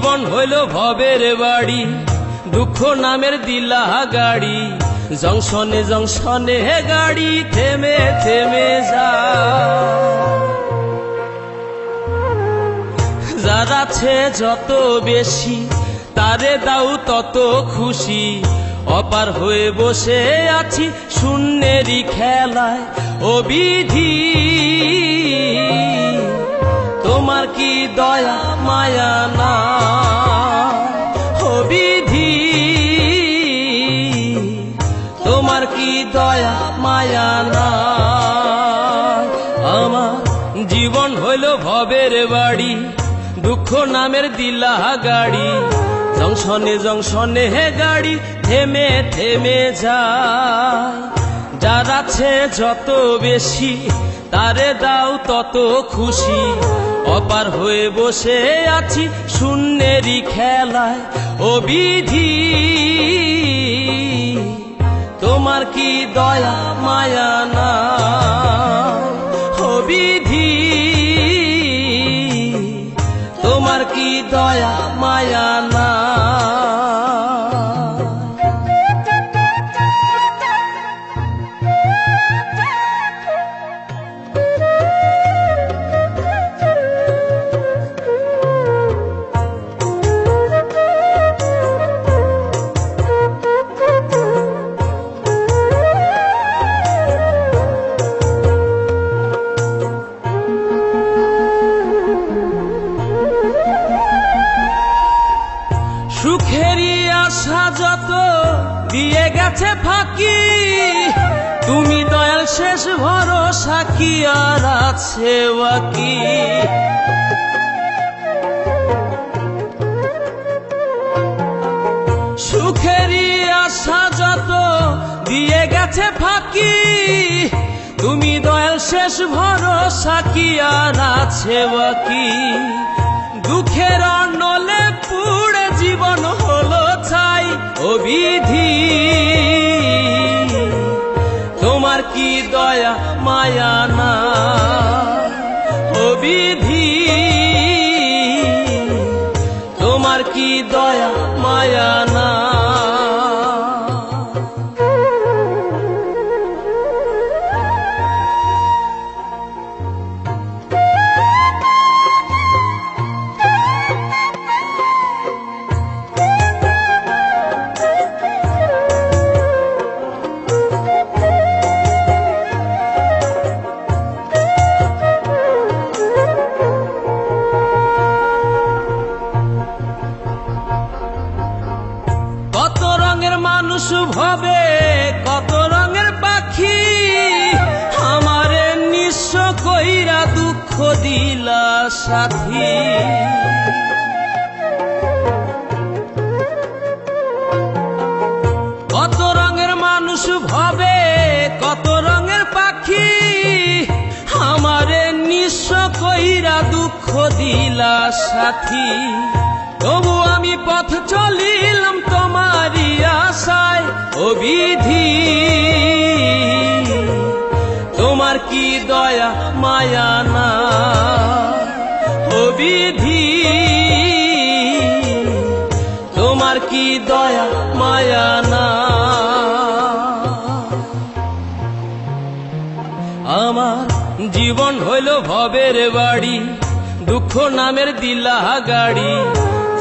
জীবন হইল ভবের বাড়ি, দুঃখ নামের দিলা গাড়ি, জংশনে জংশনে গাড়ি থেমে থেমে যায়। যার আছে যত বেশি তারে দাও তত খুশি, অপার হয়ে বসে আছি শূন্যেরই খেলায়। ও বিধি তোমার কি দয়া মায়া না, ও বিধি তোমার কি দয়া মায়া না। আমার জীবন হইল ভবের বাড়ি, দুঃখ নামের দিলা গাড়ি, জংশনে জংশনে গাড়ি থেমে থেমে যায়। যার আছে যত বেশি তারে দাও তত খুশি, অপার হয়ে বসে আছি শূন্যেরই খেলায়। ও বিধি তোমার কি দয়া মায়া না, ও বিধি তোমার কি দয়া মায়া না। সুখেরই আশা যত দিয়ে গেছে ফাঁকি, তুমি দয়াল শেষ ভরসা কি আর আছে বাকি। সুখেরই আশা যত দিয়ে গেছে ফাঁকি, তুমি দয়াল শেষ ভরসা কি আর আছে বাকি। দুঃখের অনলে পুড়ে জীবন হলো ছাই, ও বিধি তোমার কি দয়া মায়া না, ও বিধি তোমার কি দয়া মায়া না। কত রঙের মানুষ ভবে কত রঙের পাখি, আমারে নিঃস্ব কইরা দুঃখ দিলা সাথী। কত রঙের মানুষ ভবে কত রঙের পাখি, আমারে নিঃস্ব কইরা দুঃখ দিলা সাথী। তবু আমি পথ চলিলাম তোমারই আশায়, ও বিধি তোমার কি দয়া মায়া না, ও বিধি তোমার কি দয়া মায়া না। আমার জীবন হইল ভবের বাড়ি, দুঃখ নামের দিলা গাড়ি,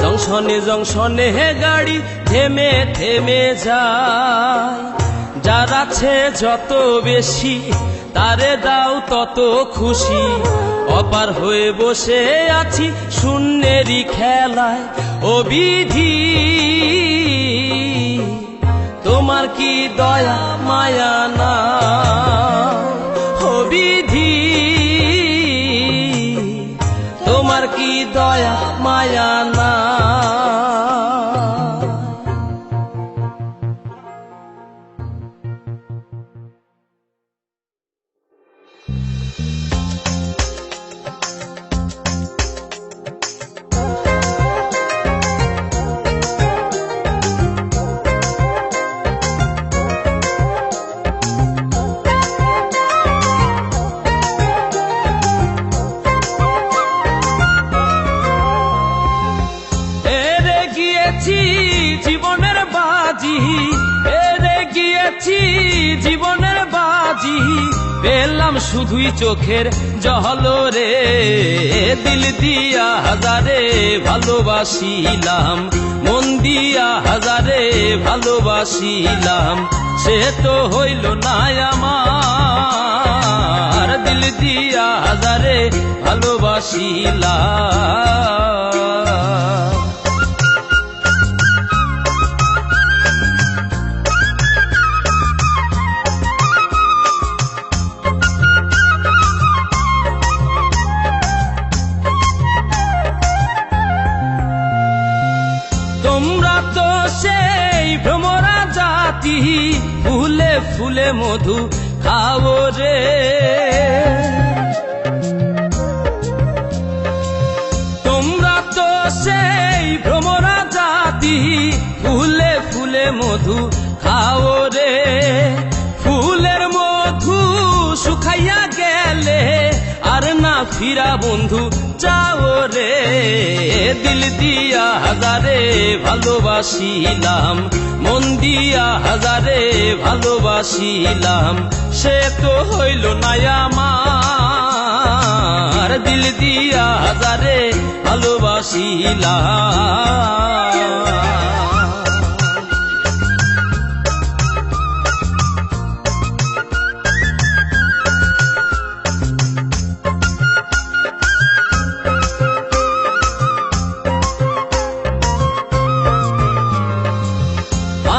জংশনে জংশনে গাড়ি থেমে থেমে যায়। যার আছে যত বেশি তারে দাও তত খুশি, অপার হয়ে বসে আছি শূন্যেরই খেলায়। ও বিধি তোমার কি দয়া মায়া না, ও বিধি তোমার কি দয়া মায়া না। গিয়েছি জীবনের বাজি, পেলাম শুধুই চোখের জল রে। দিল দিয়া হাজারে ভালোবাসিলাম, মন দিয়া হাজারে ভালোবাসিলাম, সে তো হইল না আমার। দিল দিয়া হাজারে ভালোবাসিলাম। তোমরা তো সেই ভ্রমরা জাতি, ফুলে ফুলে মধু খাও রে। তোমরা তো সেই ভ্রমরা জাতি, ফুলে ফুলে মধু খাও রে। ফুলের মধু শুকাইয়া গেলে আর না ফিরা বন্ধু যাও রে। দিল দিয়া হাজারে ভালোবাসিলাম, মন দিয়া হাজারে ভালোবাসিলাম, সে তো হইল না আমার। দিল দিয়া হাজারে ভালোবাসিলাম।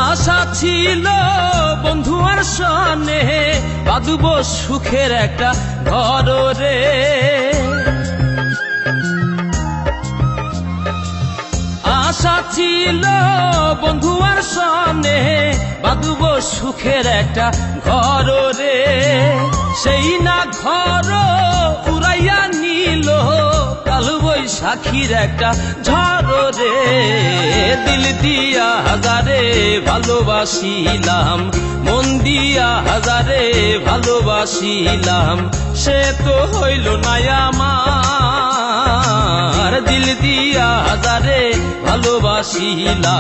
আশা ছিল বন্ধু আর সনে বাঁধব সুখের একটা ঘর রে। আশা ছিল বন্ধু আর সনে বাঁধব সুখের একটা ঘর রে। সেই না ঘর উড়াইয়া নিল কাল বৈশাখীর একটা ঝড় রে। দিল দিয়া হাজারে ভালোবাসিলাম, মন দিয়া হাজারে ভালোবাসিলাম, সে তো হইল না আমার। দিল দিয়া হাজারে ভালোবাসিলাম।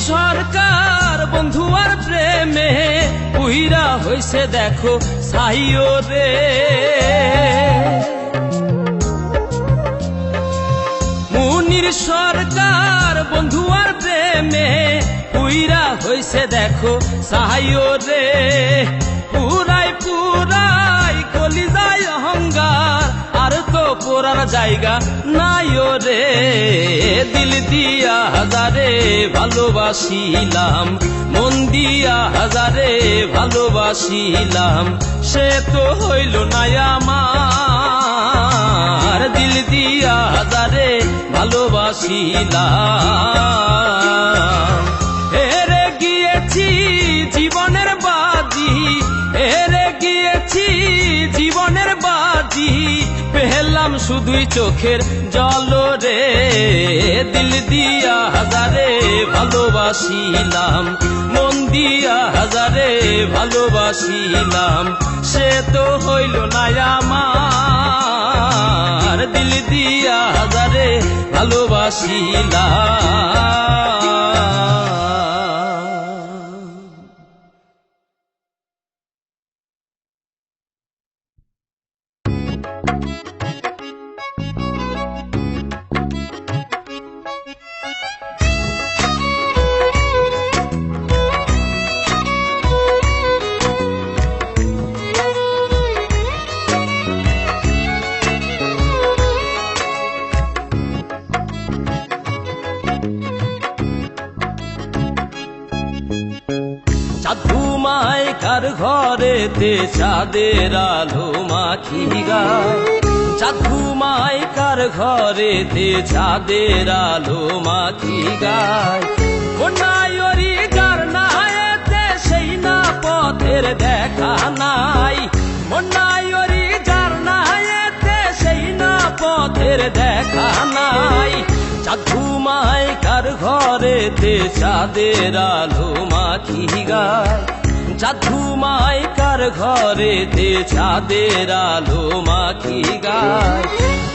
সরকার বন্ধু আর প্রেমে উইরা হইছে দেখো সাইও রে। মুনির সরকার বন্ধু আর প্রেমে উইরা হইছে দেখো সাইও রে। পুরাই পুরাই কলিজায় অহংকার, আর তো পোড়ার জায়গা নাইও রে। দিল দিয়া হাজারে ভালোবাসিলাম, মন দিয়া হাজারে ভালোবাসিলাম, সে তো হইল না আমার। দিল দিয়া হাজারে ভালোবাসিলাম। হেরে গিয়েছি জীবনের বাজি, হেরে গিয়েছি জীবনের বাজি, পেলাম শুধুই চোখের জল রে। দিল দিয়া হাজারে ভালোবাসিলাম, মন দিয়া হাজারে ভালোবাসিলাম, সে তো হইল না আমার। দিল দিয়া হাজারে ভালোবাসিলাম। ঘুমায় কার ঘরেতে চাঁদের আলো মাখি গায়। চাঁদ ঘুমায় কার ঘরেতে চাঁদের আলো মাখি গায়। কন্যায়রি যার নায়েতে সেই না পথের দেখা নাই। কন্যায়রি যার নায়েতে সেই না পথের দেখা নাই। চাঁদ ঘুমায় কার ঘরেতে চাঁদের আলো মাখি গায়। চাঁদ ঘুমায় কার ঘরেতে চাঁদের আলো মাখি গায়।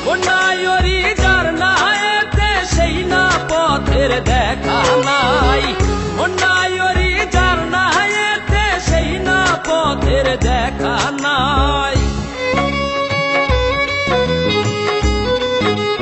বন্যায়রি যার নায়েতে সেই না পথের দেখা নাই।